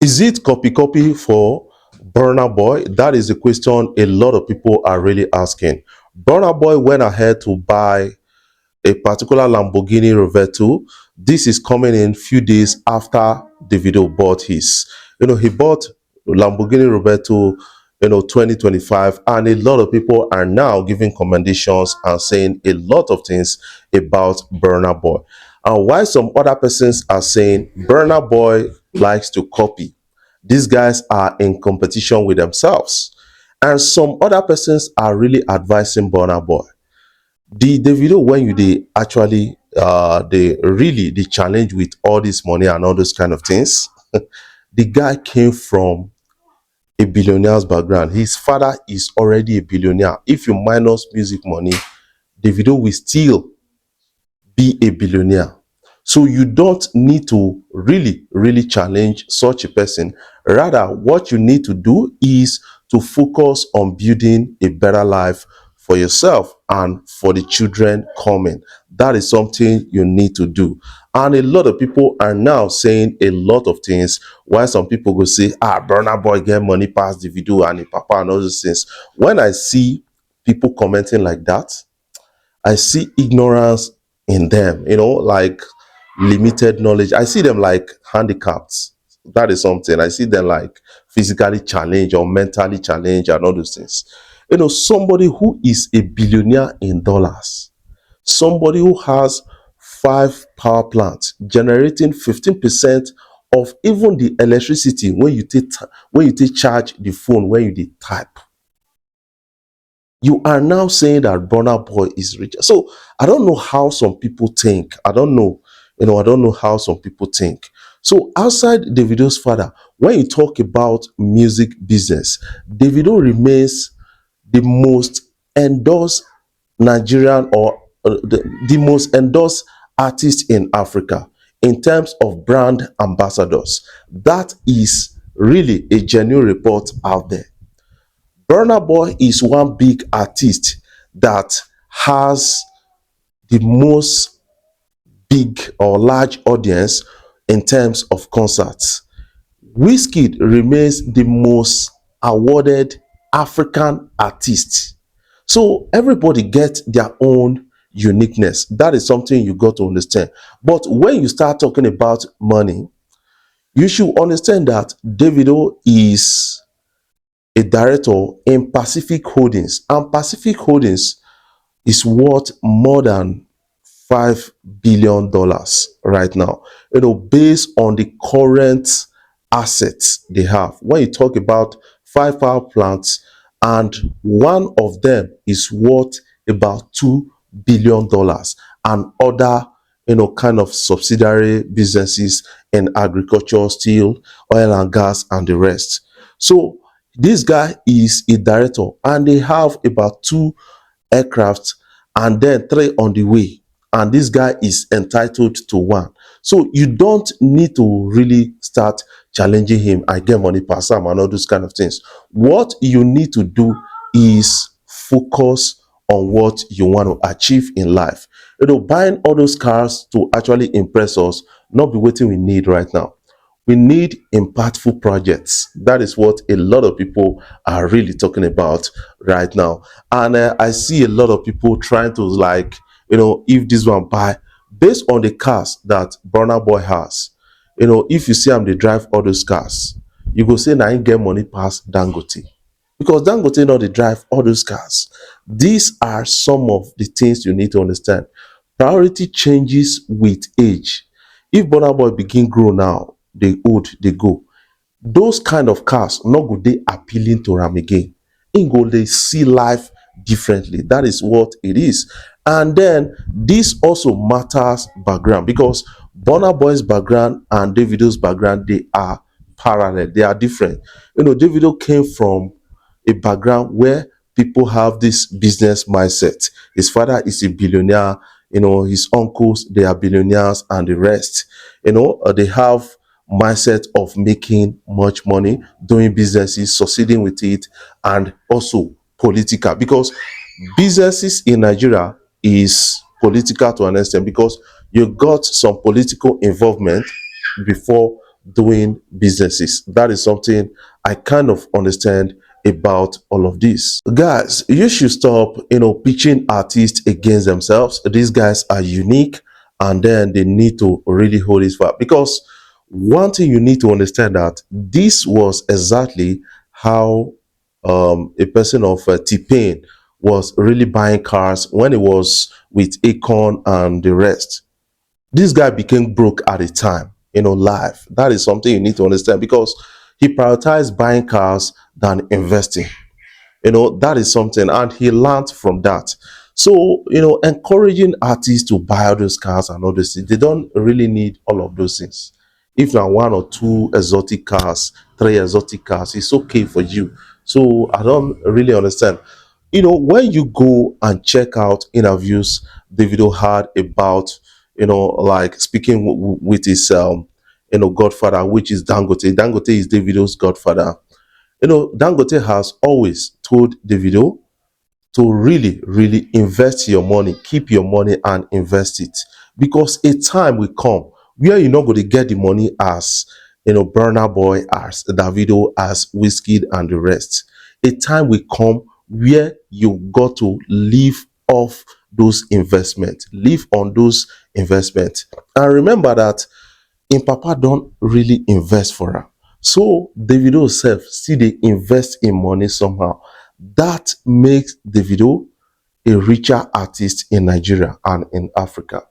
Is it copy for Burna Boy? That is the question a lot of people are really asking. Burna Boy went ahead to buy a particular Lamborghini Rovetto. This is coming in few days after Davido bought his. He bought Lamborghini Rovetto, 2025, and a lot of people are now giving commendations and saying a lot of things about Burna Boy. And why some other persons are saying Burna Boy likes to copy. These guys are in competition with themselves. And some other persons are really advising Burna Boy the video when you they actually they really the challenge with all this money and all those kind of things. The guy came from a billionaire's background. His father is already a billionaire. If you minus music money, the video will still be a billionaire. So you don't need to really challenge such a person. Rather, what you need to do is to focus on building a better life for yourself and for the children coming. That is something you need to do. And a lot of people are now saying a lot of things. Why some people go say, Burna Boy get money past the video and the papa and all those things. When I see people commenting like that, I see ignorance in them, like limited knowledge. I see them like handicapped. That is something. I see them like physically challenged or mentally challenged and all those things. Somebody who is a billionaire in dollars, somebody who has 5 power plants generating 15% of even the electricity when you take charge the phone when you did type. You are now saying that Burna Boy is rich. So I don't know how some people think. I don't know. I don't know how some people think. So outside Davido's father, when you talk about music business, Davido remains the most endorsed Nigerian or the most endorsed artist in Africa in terms of brand ambassadors. That is really a genuine report out there. Burna Boy is one big artist that has the most big or large audience in terms of concerts. Wizkid remains the most awarded African artist. So everybody gets their own uniqueness. That is something you got to understand. But when you start talking about money, you should understand that Davido is a director in Pacific Holdings, and Pacific Holdings is worth more than $5 billion right now. Based on the current assets they have. When you talk about 5 power plants, and one of them is worth about $2 billion, and other kind of subsidiary businesses in agriculture, steel, oil and gas, and the rest. So this guy is a director, and they have about 2 aircrafts and then 3 on the way. And this guy is entitled to 1. So you don't need to really start challenging him. I get money per Sam and all those kind of things. What you need to do is focus on what you want to achieve in life. Buying all those cars to actually impress us, not be what we need right now. We need impactful projects. That is what a lot of people are really talking about right now. And I see a lot of people trying to if this one buy based on the cars that Burna Boy has. If you see them, they drive all those cars, you go say, now I get money past Dangote. Because Dangote know they drive all those cars. These are some of the things you need to understand. Priority changes with age. If Burna Boy begin grow now, they old, they go. Those kind of cars not good they appealing to Ram again. In go they see life differently. That is what it is. And then this also matters background, because Burna Boy's background and Davido's background, they are parallel, they are different. Davido came from a background where people have this business mindset. His father is a billionaire, his uncles, they are billionaires, and the rest, they have mindset of making much money, doing businesses, succeeding with it, and also political, because businesses in Nigeria is political to an extent, because you got some political involvement before doing businesses. That is something I kind of understand about all of this. Guys, you should stop, pitching artists against themselves. These guys are unique, and then they need to really hold this far, because one thing you need to understand, that this was exactly how a person of T-Pain was really buying cars when he was with Akon and the rest. This guy became broke at a time, life. That is something you need to understand, because he prioritized buying cars than investing. That is something, and he learned from that. So, encouraging artists to buy all those cars and all those things, they don't really need all of those things. If now one or two exotic cars, three exotic cars, it's okay for you. So I don't really understand. When you go and check out interviews Davido had about, like speaking with his godfather, which is Dangote. Dangote is Davido's godfather. Dangote has always told Davido to really, really invest your money, keep your money and invest it. Because a time will come where you're not going to get the money as, Burna Boy, as Davido, as Whiskey and the rest. A time will come where you got to live off those investments, live on those investments. And remember that im papa don really invest for am, so Davido sef still dey invest im money somehow. That makes Davido a richer artist in Nigeria and in Africa.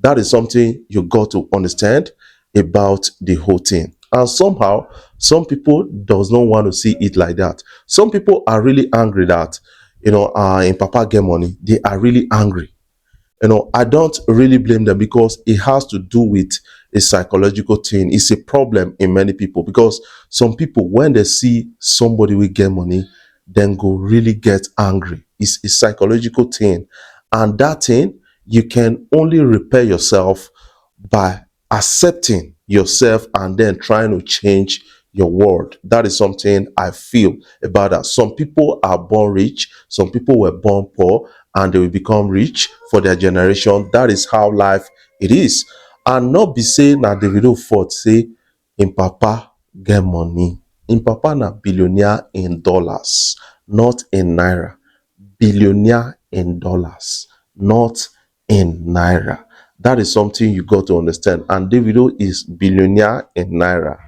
That is something you got to understand about the whole thing. And somehow some people does not want to see it like that. Some people are really angry that, im papa get money. They are really angry. I don't really blame them, because it has to do with a psychological thing. It's a problem in many people, because some people, when they see somebody will get money, then go really get angry. It's a psychological thing, and that thing you can only repair yourself by accepting yourself and then trying to change your world. That is something I feel about that. Some people are born rich, some people were born poor, and they will become rich for their generation. That is how life it is. And not be saying na Davido fault say im papa get money. Im papa na billionaire in dollars, not in naira. Billionaire in dollars, not in naira. That is something you got to understand. And Davido is billionaire in naira.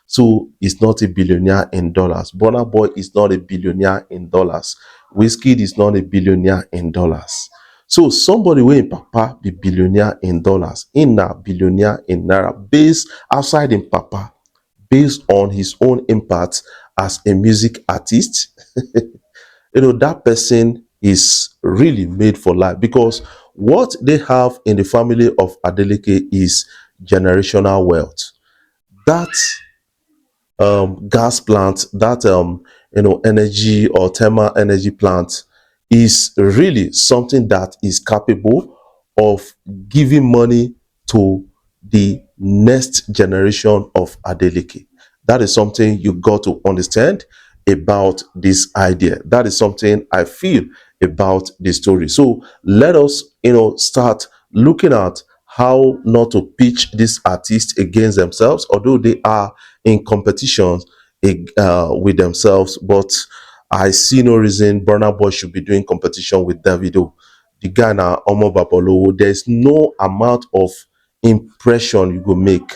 So he's not a billionaire in dollars. Burna Boy is not a billionaire in dollars. Whiskey is not a billionaire in dollars. So somebody wey im papa be billionaire in dollars, im na billionaire in naira, based outside im papa, based on his own impact as a music artist. That person is really made for life, because what they have in the family of Adeleke is generational wealth. That gas plant, that energy or thermal energy plant is really something that is capable of giving money to the next generation of Adeleke. That is something you got to understand about this idea. That is something I feel about the story. So let us, start looking at how not to pitch these artists against themselves, although they are in competition with themselves. But I see no reason Burna Boy should be doing competition with Davido. The guy na Omo Babalowo. There's no amount of impression you go make.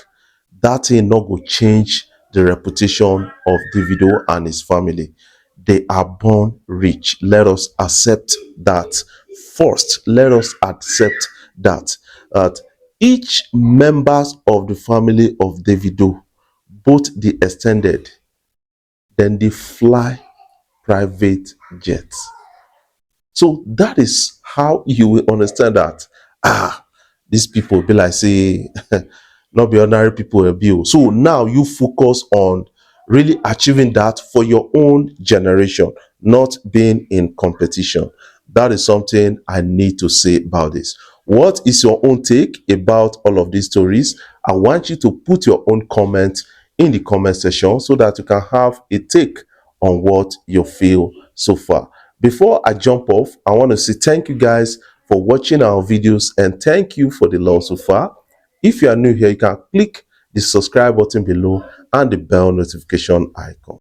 That thing not go change the reputation of Davido and his family. They are born rich. Let us accept that first. Let us accept that each members of the family of Davido, both the extended, then they fly private jets. So that is how you will understand that these people be like say not be ordinary people will be. So now you focus on really achieving that for your own generation, not being in competition. That is something I need to say about this. What is your own take about all of these stories? I want you to put your own comment in the comment section so that you can have a take on what you feel so far. Before I jump off, I want to say thank you guys for watching our videos, and thank you for the love so far. If you are new here, you can click the subscribe button below and the bell notification icon.